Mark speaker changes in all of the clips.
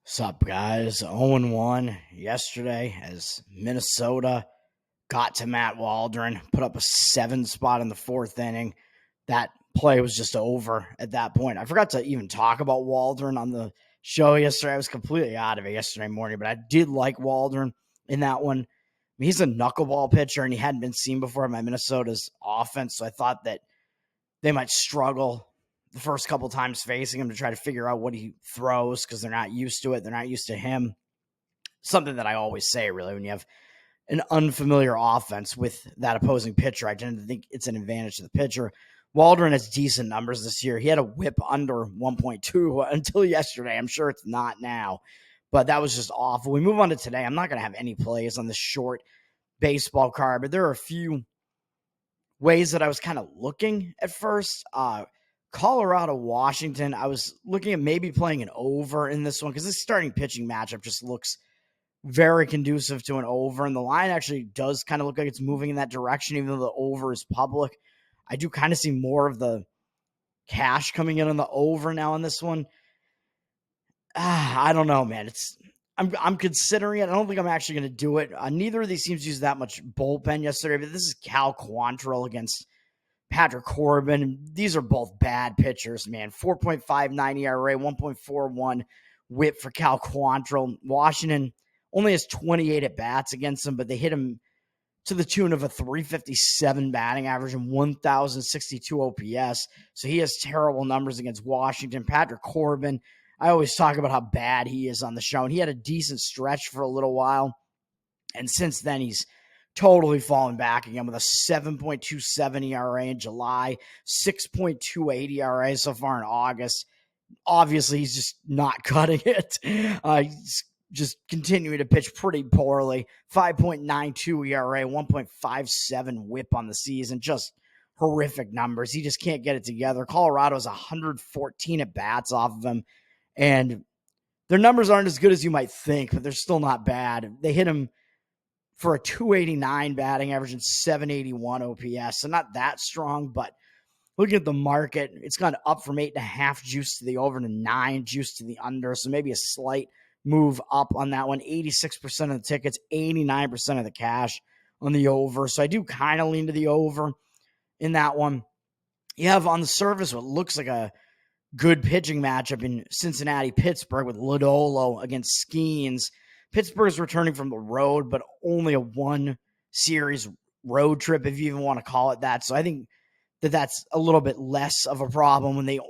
Speaker 1: What's up, guys? 0-1 yesterday as Minnesota got to Matt Waldron, put up a 7 spot in the fourth inning. That play was just over at that point. I forgot to even talk about Waldron on the show yesterday. I was completely out of it yesterday morning, but I did like Waldron in that one. I mean, he's a knuckleball pitcher, and he hadn't been seen before by Minnesota's offense, so I thought that they might struggle the first couple times facing him to try to figure out what he throws because they're not used to it. They're not used to him. Something that I always say, really, when you have an unfamiliar offense with that opposing pitcher, I tend to think it's an advantage to the pitcher. Waldron has decent numbers this year. He had a whip under 1.2 until yesterday. I'm sure it's not now, but that was just awful. We move on to today. I'm not going to have any plays on this short baseball card, but there are a few ways that I was kind of looking at first. Colorado, Washington, I was looking at maybe playing an over in this one because this starting pitching matchup just looks very conducive to an over, and the line actually does kind of look like it's moving in that direction, even though the over is public. I do kind of see more of the cash coming in on the over now on this one. I don't know, man. I'm considering it. I don't think I'm actually going to do it. Neither of these teams used that much bullpen yesterday, but this is Cal Quantrill against Patrick Corbin. These are both bad pitchers, man. 4.59 ERA, 1.41 whip for Cal Quantrill. Washington only has 28 at-bats against him, but they hit him to the tune of a 357 batting average and 1,062 OPS. So he has terrible numbers against Washington. Patrick Corbin, I always talk about how bad he is on the show, and he had a decent stretch for a little while. And since then, he's totally fallen back again with a 7.27 ERA in July, 6.28 ERA so far in August. Obviously, he's just not cutting it. He's just continuing to pitch pretty poorly. 5.92 ERA, 1.57 whip on the season. Just horrific numbers. He just can't get it together. Colorado's 114 at-bats off of him, and their numbers aren't as good as you might think, but they're still not bad. They hit him for a 289 batting average and 781 OPS. So not that strong, but looking at the market, it's gone up from 8.5 juice to the over to 9 juice to the under. So maybe a slight move up on that one. 86% of the tickets, 89% of the cash on the over. So I do kind of lean to the over in that one. You have on the surface what looks like a good pitching matchup in Cincinnati-Pittsburgh with Lodolo against Skeens. Pittsburgh's returning from the road, but only a one-series road trip, if you even want to call it that. So I think that that's a little bit less of a problem when they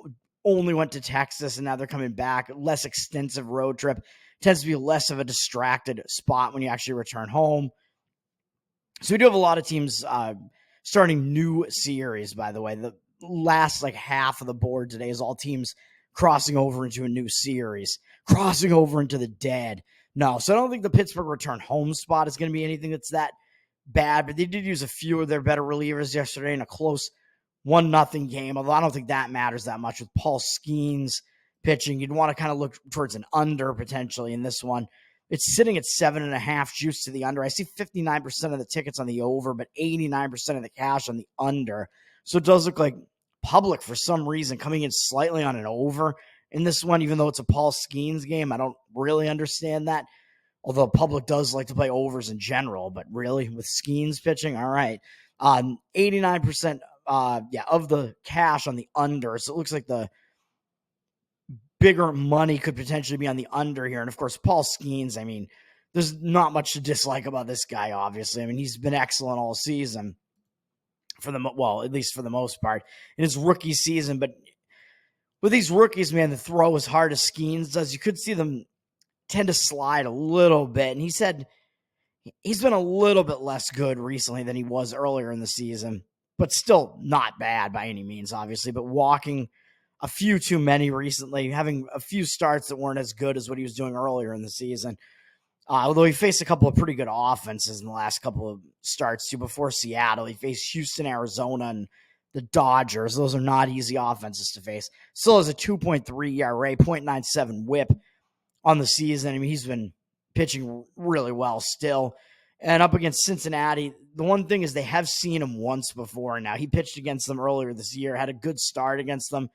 Speaker 1: only went to Texas and now they're coming back. Less extensive road trip. Tends to be less of a distracted spot when you actually return home. So we do have a lot of teams starting new series, by the way. The last half of the board today is all teams crossing over into a new series, crossing over into the dead. No, so I don't think the Pittsburgh return home spot is going to be anything that's that bad, but they did use a few of their better relievers yesterday in a close 1-0 game, although I don't think that matters that much with Paul Skeens pitching. You'd want to kind of look towards an under potentially in this one. It's sitting at 7.5 juice to the under. I see 59% of the tickets on the over, but 89% of the cash on the under. So it does look like public for some reason coming in slightly on an over in this one, even though it's a Paul Skeens game. I don't really understand that, although public does like to play overs in general, but really with Skeens pitching, all right. 89% of the cash on the under. So it looks like the bigger money could potentially be on the under here. And of course, Paul Skeens, I mean, there's not much to dislike about this guy, obviously. I mean, he's been excellent all season at least for the most part in his rookie season. But with these rookies, man, the throw as hard as Skeens does, you could see them tend to slide a little bit. And he said he's been a little bit less good recently than he was earlier in the season, but still not bad by any means, obviously. But walking a few too many recently, having a few starts that weren't as good as what he was doing earlier in the season. Although he faced a couple of pretty good offenses in the last couple of starts too. Before Seattle, he faced Houston, Arizona, and the Dodgers. Those are not easy offenses to face. Still has a 2.3 ERA, 0.97 whip on the season. I mean, he's been pitching really well still. And up against Cincinnati, the one thing is they have seen him once before now. He pitched against them earlier this year, had a good start against them.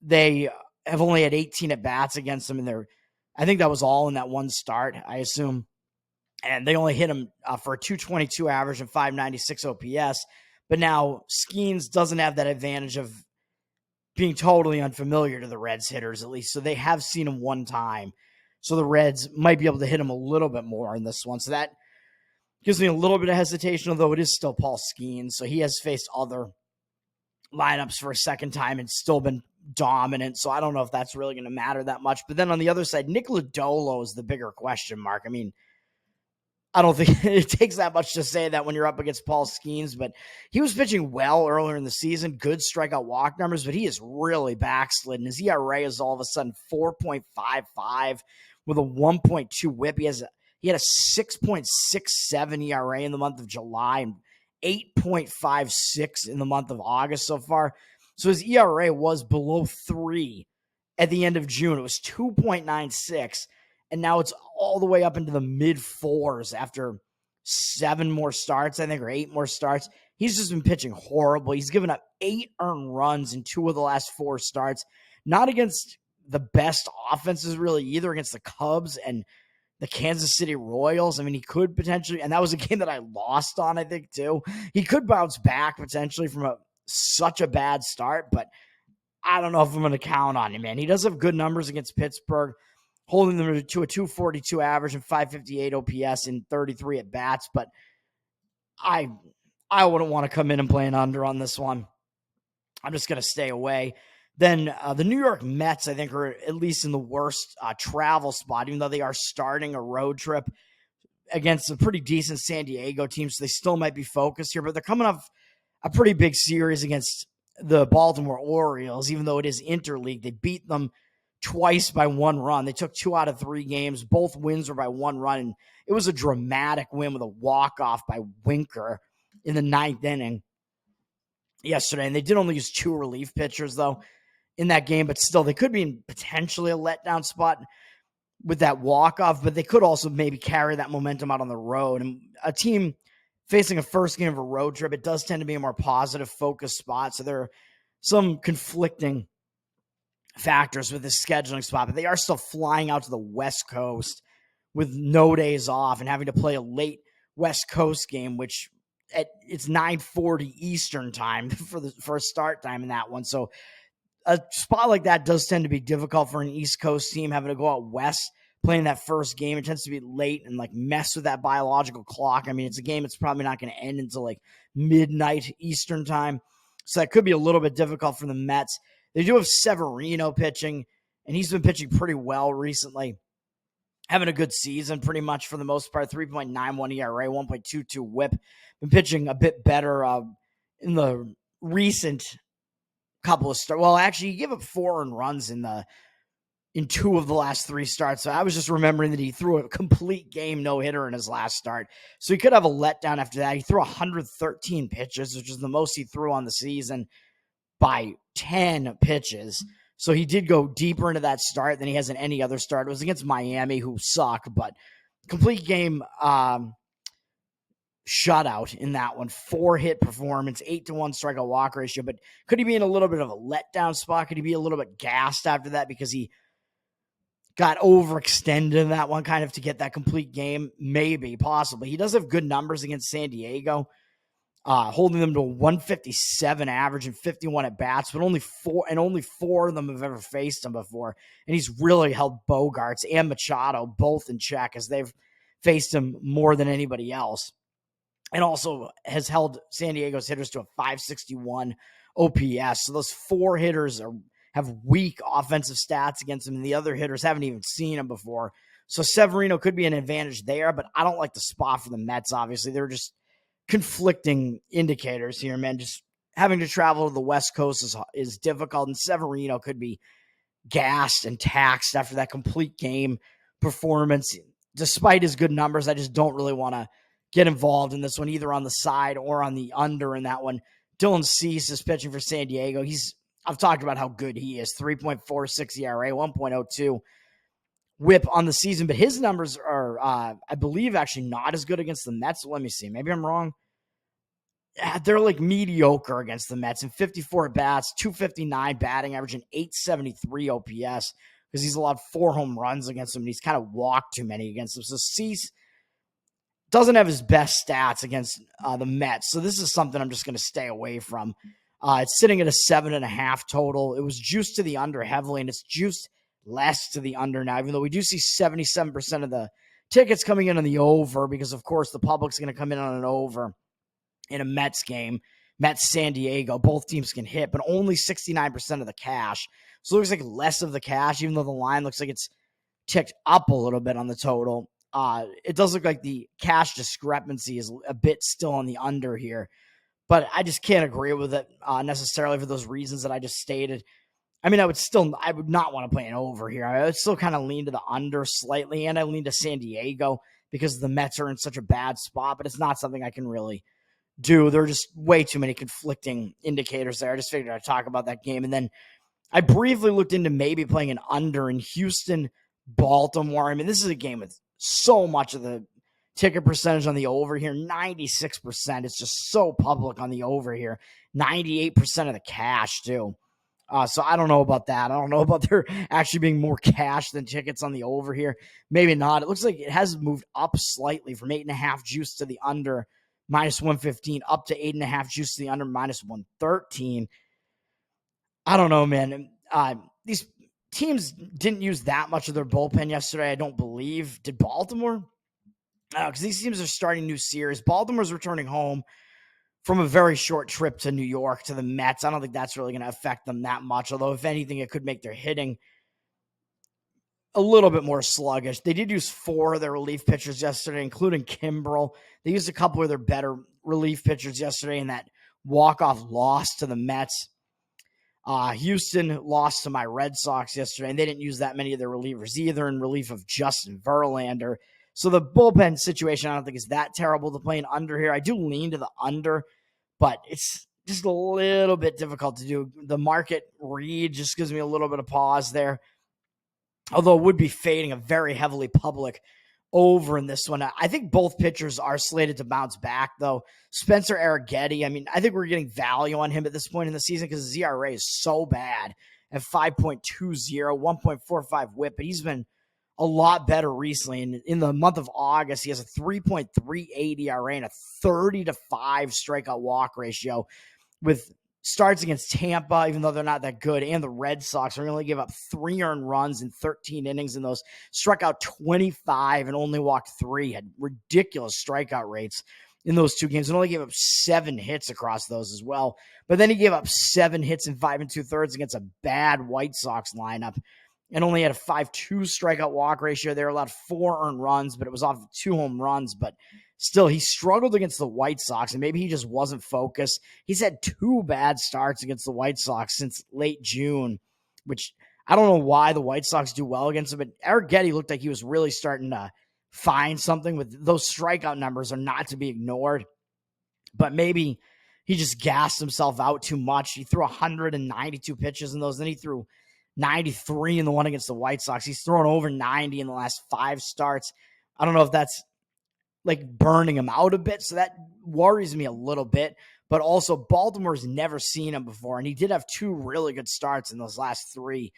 Speaker 1: They have only had 18 at-bats against them in their I think that was all in that one start, I assume. And they only hit him for a 222 average and 596 OPS. But now Skeens doesn't have that advantage of being totally unfamiliar to the Reds hitters, at least. So they have seen him one time. So the Reds might be able to hit him a little bit more in this one. So that gives me a little bit of hesitation, although it is still Paul Skeens. So he has faced other lineups for a second time and still been dominant. So I don't know if that's really going to matter that much. But then on the other side, Nick Lodolo is the bigger question mark. I mean, I don't think it takes that much to say that when you're up against Paul Skeens, but he was pitching well earlier in the season, good strikeout walk numbers, but he is really backslidden. His ERA is all of a sudden 4.55 with a 1.2 whip. He had a 6.67 ERA in the month of July and 8.56 in the month of August so far. So his ERA was below 3 at the end of June. It was 2.96. And now it's all the way up into the mid-4s after 7 more starts, I think, or 8 more starts. He's just been pitching horrible. He's given up 8 earned runs in 2 of the last 4 starts. Not against the best offenses, really, either against the Cubs and the Kansas City Royals. I mean, he could potentially, and that was a game that I lost on, I think, too. He could bounce back potentially from such a bad start, but I don't know if I'm going to count on him, man. He does have good numbers against Pittsburgh, holding them to a 242 average and 558 OPS in 33 at bats. But I wouldn't want to come in and play an under on this one. I'm just going to stay away. Then the New York Mets, I think, are at least in the worst travel spot, even though they are starting a road trip against a pretty decent San Diego team. So they still might be focused here, but they're coming off a pretty big series against the Baltimore Orioles, even though it is interleague. They beat them twice by 1 run. They took 2 out of 3 games. Both wins were by 1 run. And it was a dramatic win with a walk-off by Winker in the 9th inning yesterday. And they did only use 2 relief pitchers, though, in that game. But still, they could be in potentially a letdown spot with that walk-off. But they could also maybe carry that momentum out on the road. And a team facing a first game of a road trip, it does tend to be a more positive, focused spot. So there are some conflicting factors with this scheduling spot, but they are still flying out to the West Coast with no days off and having to play a late West Coast game, which it's 9:40 Eastern time for a start time in that one. So a spot like that does tend to be difficult for an East Coast team having to go out west playing that first game. It tends to be late and like mess with that biological clock. I mean, it's a game that's probably not going to end until like midnight Eastern time. So that could be a little bit difficult for the Mets. They do have Severino pitching, and he's been pitching pretty well recently. Having a good season pretty much for the most part. 3.91 ERA, 1.22 whip. Been pitching a bit better in the recent couple of starts. Well, actually, he gave up 4 earned runs in 2 of the last 3 starts. So I was just remembering that he threw a complete game no-hitter in his last start. So he could have a letdown after that. He threw 113 pitches, which is the most he threw on the season by 10 pitches. So he did go deeper into that start than he has in any other start. It was against Miami, who suck, but complete game shutout in that one. 4-hit performance, 8-1 strikeout walk ratio. But could he be in a little bit of a letdown spot? Could he be a little bit gassed after that because he got overextended in that one kind of to get that complete game? Maybe, possibly. He does have good numbers against San Diego, holding them to a 157 average and 51 at bats, but only 4 of them have ever faced him before. And he's really held Bogarts and Machado both in check as they've faced him more than anybody else. And also has held San Diego's hitters to a 561 OPS. So those 4 hitters have weak offensive stats against him, and the other hitters haven't even seen him before. So Severino could be an advantage there, but I don't like the spot for the Mets, obviously. They're just conflicting indicators here, man. Just having to travel to the West Coast is difficult, and Severino could be gassed and taxed after that complete game performance. Despite his good numbers, I just don't really want to get involved in this one, either on the side or on the under in that one. Dylan Cease is pitching for San Diego. I've talked about how good he is. 3.46 ERA, 1.02 whip on the season, but his numbers are, I believe, actually not as good against the Mets. Let me see. Maybe I'm wrong. They're like mediocre against the Mets in 54 at bats, 259 batting average, and 873 OPS. because he's allowed 4 home runs against him, and he's kind of walked too many against him. So Cease doesn't have his best stats against the Mets. So this is something I'm just going to stay away from. It's sitting at a 7.5 total. It was juiced to the under heavily, and it's juiced less to the under now, even though we do see 77% of the tickets coming in on the over, because, of course, the public's going to come in on an over in a Mets game. Mets San Diego, both teams can hit, but only 69% of the cash. So it looks like less of the cash, even though the line looks like it's ticked up a little bit on the total. It does look like the cash discrepancy is a bit still on the under here, but I just can't agree with it necessarily for those reasons that I just stated. I mean, I would not want to play an over here. I would still kind of lean to the under slightly, and I lean to San Diego because the Mets are in such a bad spot, but it's not something I can really do. There are just way too many conflicting indicators there. I just figured I'd talk about that game. And then I briefly looked into maybe playing an under in Houston, Baltimore. I mean, this is a game with so much of the ticket percentage on the over here, 96%. It's just so public on the over here. 98% of the cash, too. So I don't know about that. I don't know about there actually being more cash than tickets on the over here. Maybe not. It looks like it has moved up slightly from 8.5 juice to the under minus 115 up to 8.5 juice to the under minus 113. I don't know, man. These teams didn't use that much of their bullpen yesterday, I don't believe. Did Baltimore? Because these teams are starting new series. Baltimore's returning home from a very short trip to New York to the Mets. I don't think that's really going to affect them that much, although if anything, it could make their hitting a little bit more sluggish. They did use 4 of their relief pitchers yesterday, including Kimbrel. They used a couple of their better relief pitchers yesterday in that walk-off loss to the Mets. Houston lost to my Red Sox yesterday, and they didn't use that many of their relievers either in relief of Justin Verlander. So the bullpen situation, I don't think is that terrible to play an under here. I do lean to the under, but it's just a little bit difficult to do. The market read just gives me a little bit of pause there. Although it would be fading a very heavily public over in this one. I think both pitchers are slated to bounce back, though. Spencer Arrighetti, I mean, I think we're getting value on him at this point in the season because his ERA is so bad at 5.20, 1.45 whip, but he's been a lot better recently. And in the month of August, he has a 3.38 ERA and a 30-5 strikeout walk ratio with starts against Tampa, even though they're not that good, and the Red Sox are only give up 3 earned runs in 13 innings in those. Struck out 25 and only walked 3. Had ridiculous strikeout rates in those 2 games and only gave up 7 hits across those as well. But then he gave up 7 hits in 5 2/3 against a bad White Sox lineup and only had a 5.2 strikeout walk ratio. They were allowed 4 earned runs, but it was off of 2 home runs. But still, he struggled against the White Sox, and maybe he just wasn't focused. He's had 2 bad starts against the White Sox since late June, which I don't know why the White Sox do well against him, but Arrighetti looked like he was really starting to find something with those strikeout numbers are not to be ignored. But maybe he just gassed himself out too much. He threw 192 pitches in those, then he threw 93 in the one against the White Sox. He's thrown over 90 in the last 5 starts. I don't know if that's like burning him out a bit, so that worries me a little bit. But also, Baltimore's never seen him before, and he did have 2 really good starts in those last 3.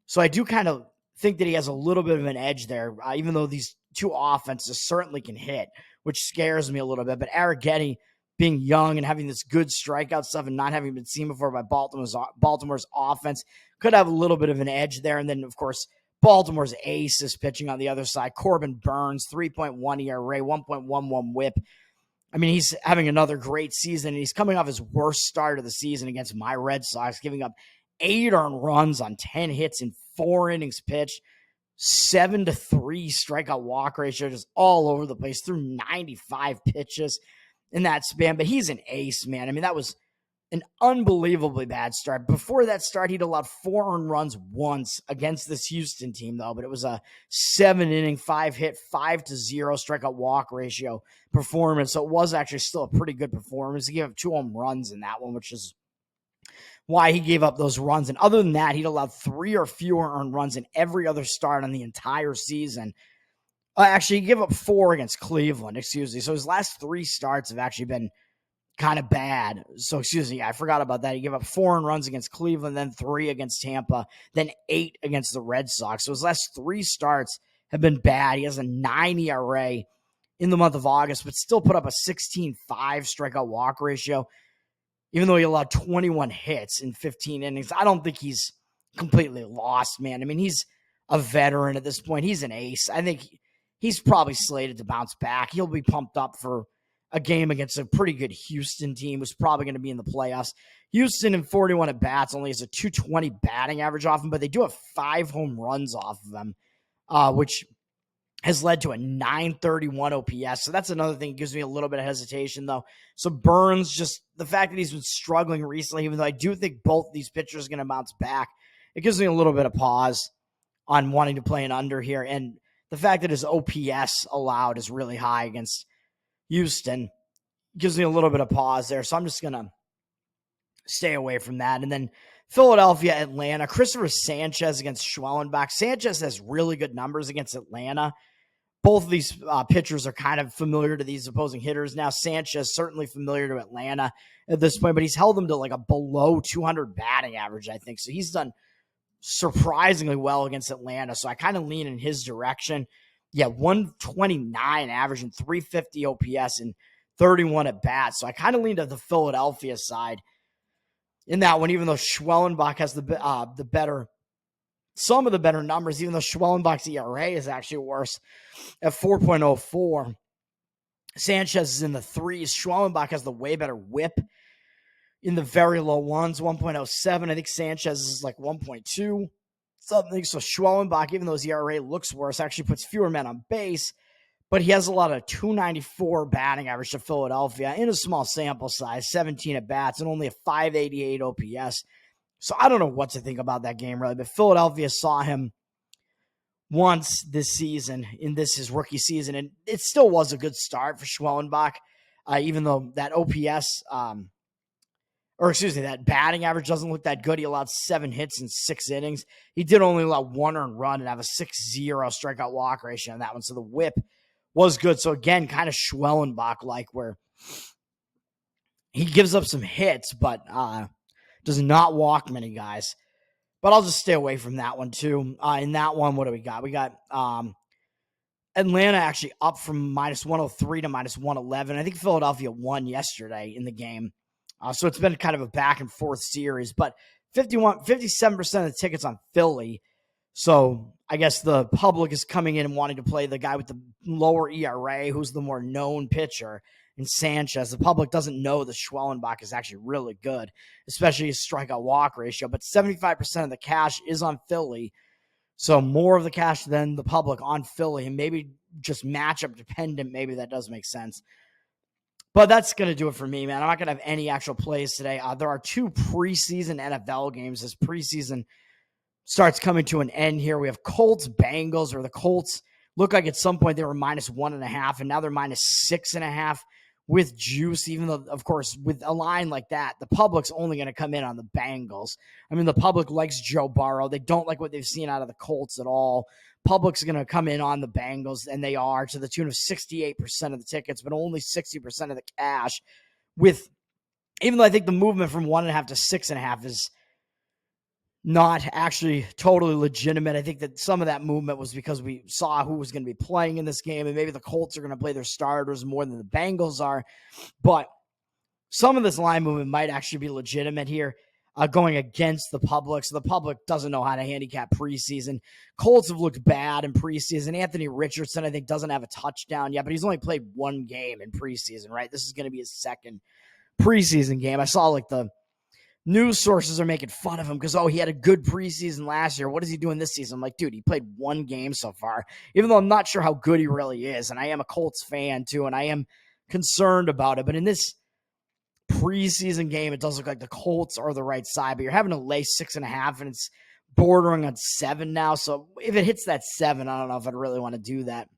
Speaker 1: So I do kind of think that he has a little bit of an edge there, even though these 2 offenses certainly can hit, which scares me a little bit. But Arrighetti, being young and having this good strikeout stuff and not having been seen before by Baltimore's offense, could have a little bit of an edge there. And then, of course, Baltimore's ace is pitching on the other side. Corbin Burns, 3.1 ERA, 1.11 whip. I mean, he's having another great season, and he's coming off his worst start of the season against my Red Sox, giving up 8 earned runs on 10 hits in 4 innings pitched, 7-3 strikeout walk ratio, just all over the place, through 95 pitches in that span. But he's an ace, man. I mean, that was an unbelievably bad start. Before that start, he'd allowed 4 earned runs once against this Houston team, though, but it was a 7-inning, 5-hit, 5-0 strikeout walk ratio performance. So it was actually still a pretty good performance. He gave up 2 home runs in that one, which is why he gave up those runs. And other than that, he'd allowed 3 or fewer earned runs in every other start on the entire season. Actually, he gave up 4 against Cleveland, excuse me. So his last 3 starts have actually been kind of bad. So, excuse me, I forgot about that. He gave up 4 runs against Cleveland, then 3 against Tampa, then 8 against the Red Sox. So his last 3 starts have been bad. He has a 9 ERA in the month of August, but still put up a 16.5 strikeout walk ratio, even though he allowed 21 hits in 15 innings. I don't think he's completely lost, man. I mean, he's a veteran at this point. He's an ace. I think he's probably slated to bounce back. He'll be pumped up for a game against a pretty good Houston team who's probably going to be in the playoffs. Houston in 41 at bats only has a 220 batting average off him, but they do have 5 home runs off of him, which has led to a 931 OPS. So that's another thing that gives me a little bit of hesitation, though. So Burns, just the fact that he's been struggling recently, even though I do think both these pitchers are going to bounce back, it gives me a little bit of pause on wanting to play an under here. And the fact that his OPS allowed is really high against Houston gives me a little bit of pause there. So I'm just going to stay away from that. And then Philadelphia, Atlanta, Christopher Sanchez against Schwellenbach. Sanchez has really good numbers against Atlanta. Both of these pitchers are kind of familiar to these opposing hitters. Now, Sanchez certainly familiar to Atlanta at this point, but he's held them to like a below 200 batting average, I think. So he's done surprisingly well against Atlanta. So I kind of lean in his direction. Yeah, 129 average and 350 OPS and 31 at bats. So I kind of lean to the Philadelphia side in that one, even though Schwellenbach has some of the better numbers, even though Schwellenbach's ERA is actually worse at 4.04. Sanchez is in the 3s. Schwellenbach has the way better whip in the very low 1s, 1.07. I think Sanchez is like 1.2 something. So Schwellenbach, even though his ERA looks worse, actually puts fewer men on base, but he has a lot of 294 batting average to Philadelphia in a small sample size, 17 at bats, and only a 588 OPS. So I don't know what to think about that game, really, but Philadelphia saw him once this season, his rookie season, and it still was a good start for Schwellenbach, even though that OPS, that batting average doesn't look that good. He allowed 7 hits in 6 innings. He did only allow 1 earned run and have a 6.0 strikeout walk ratio on that one, so the whip was good. So again, kind of Schwellenbach-like, where he gives up some hits, but does not walk many guys. But I'll just stay away from that one too. In that one, what do we got? We got Atlanta actually up from -103 to -111. I think Philadelphia won yesterday in the game. So it's been kind of a back and forth series, but 57% of the tickets on Philly. So I guess the public is coming in and wanting to play the guy with the lower ERA, who's the more known pitcher, and Sanchez. The public doesn't know that Schwellenbach is actually really good, especially his strikeout walk ratio. But 75% of the cash is on Philly. So more of the cash than the public on Philly, and maybe just matchup dependent. Maybe that does make sense. But that's going to do it for me, man. I'm not going to have any actual plays today. There are 2 preseason NFL games. This preseason starts coming to an end here. We have Colts-Bengals, where the Colts look like at some point they were -1.5, and now they're -6.5 with juice, even though, of course, with a line like that, the public's only going to come in on the Bengals. I mean, the public likes Joe Burrow. They don't like what they've seen out of the Colts at all. Public's going to come in on the Bengals, and they are, to the tune of 68% of the tickets, but only 60% of the cash. Even though I think the movement from 1.5 to 6.5 is not actually totally legitimate. I think that some of that movement was because we saw who was going to be playing in this game, and maybe the Colts are going to play their starters more than the Bengals are. But some of this line movement might actually be legitimate here, going against the public. So the public doesn't know how to handicap preseason. Colts have looked bad in preseason. Anthony Richardson, I think, doesn't have a touchdown yet, but he's only played 1 game in preseason, right? This is going to be his 2nd preseason game. I saw like the news sources are making fun of him because, he had a good preseason last year. What is he doing this season? I'm like, dude, he played 1 game so far, even though I'm not sure how good he really is. And I am a Colts fan too, and I am concerned about it. But in this preseason game, it does look like the Colts are the right side, but you're having to lay 6.5, and it's bordering on 7 now. So if it hits that 7, I don't know if I'd really want to do that.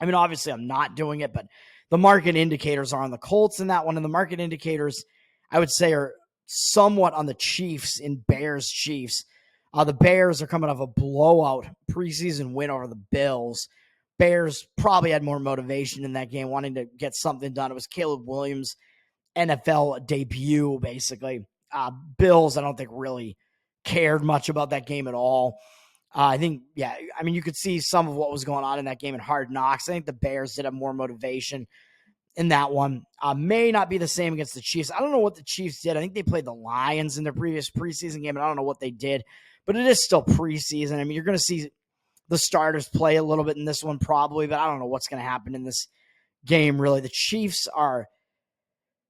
Speaker 1: I mean, obviously I'm not doing it, but the market indicators are on the Colts in that one. And the market indicators, I would say, are somewhat on the Chiefs in Bears-Chiefs. The Bears are coming off a blowout preseason win over the Bills. Bears probably had more motivation in that game, wanting to get something done. It was Caleb Williams NFL debut, basically. Bills, I don't think really cared much about that game at all. I think, you could see some of what was going on in that game in Hard Knocks. I think the Bears did have more motivation in that one. May not be the same against the Chiefs. I don't know what the Chiefs did. I think they played the Lions in their previous preseason game, and I don't know what they did, but it is still preseason. I mean, you're going to see the starters play a little bit in this one probably, but I don't know what's going to happen in this game, really. The Chiefs are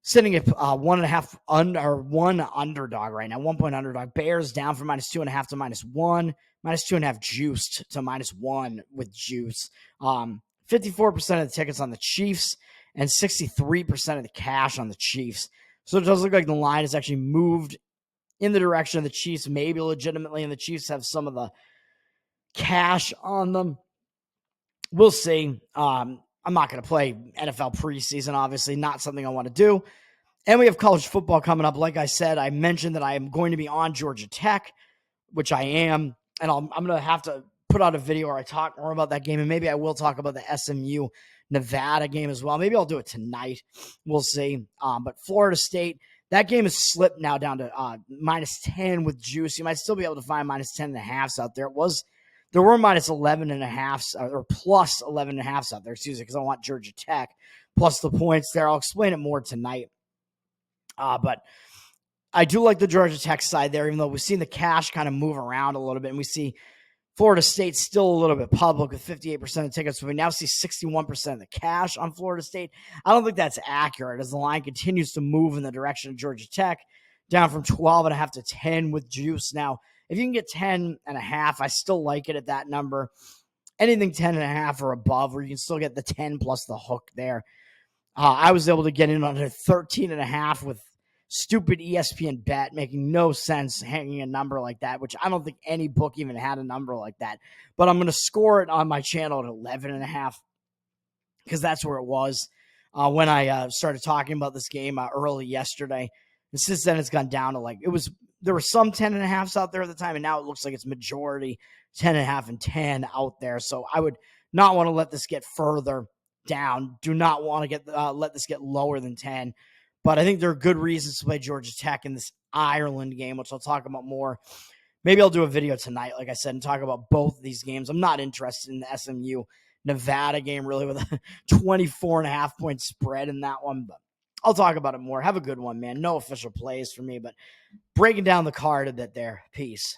Speaker 1: sitting at 1 underdog right now, 1 point underdog. Bears down from -2.5 to -1, -2.5 juiced to -1 with juice. 54% of the tickets on the Chiefs and 63% of the cash on the Chiefs. So it does look like the line has actually moved in the direction of the Chiefs, maybe legitimately, and the Chiefs have some of the cash on them. We'll see. I'm not going to play NFL preseason, obviously, not something I want to do. And we have college football coming up. Like I said, I mentioned that I am going to be on Georgia Tech, which I am, and I'm going to have to put out a video where I talk more about that game, and maybe I will talk about the SMU Nevada game as well. Maybe I'll do it tonight. We'll see. But Florida State, that game has slipped now down to -10 with juice. You might still be able to find -10.5s out there. There were -11.5s or plus 11.5s out there, because I want Georgia Tech plus the points there. I'll explain it more tonight. But I do like the Georgia Tech side there, even though we've seen the cash kind of move around a little bit, and we see Florida State still a little bit public with 58% of tickets. So we now see 61% of the cash on Florida State. I don't think that's accurate as the line continues to move in the direction of Georgia Tech, down from 12.5 to 10 with juice. Now, if you can get 10.5, I still like it at that number. Anything 10.5 or above, where you can still get the 10 plus the hook there. I was able to get in under 13.5 with stupid ESPN bet, making no sense hanging a number like that, which I don't think any book even had a number like that. But I'm going to score it on my channel at 11.5 because that's where it was when I started talking about this game early yesterday. And since then, it's gone down to there were some 10.5s out there at the time, and now it looks like it's majority 10.5 and 10 out there. So I would not want to let this get further down. Do not want to let this get lower than 10. But I think there are good reasons to play Georgia Tech in this Ireland game, which I'll talk about more. Maybe I'll do a video tonight, like I said, and talk about both of these games. I'm not interested in the SMU Nevada game, really, with a 24.5 point spread in that one. But I'll talk about it more. Have a good one, man. No official plays for me, but breaking down the card a bit there. Peace.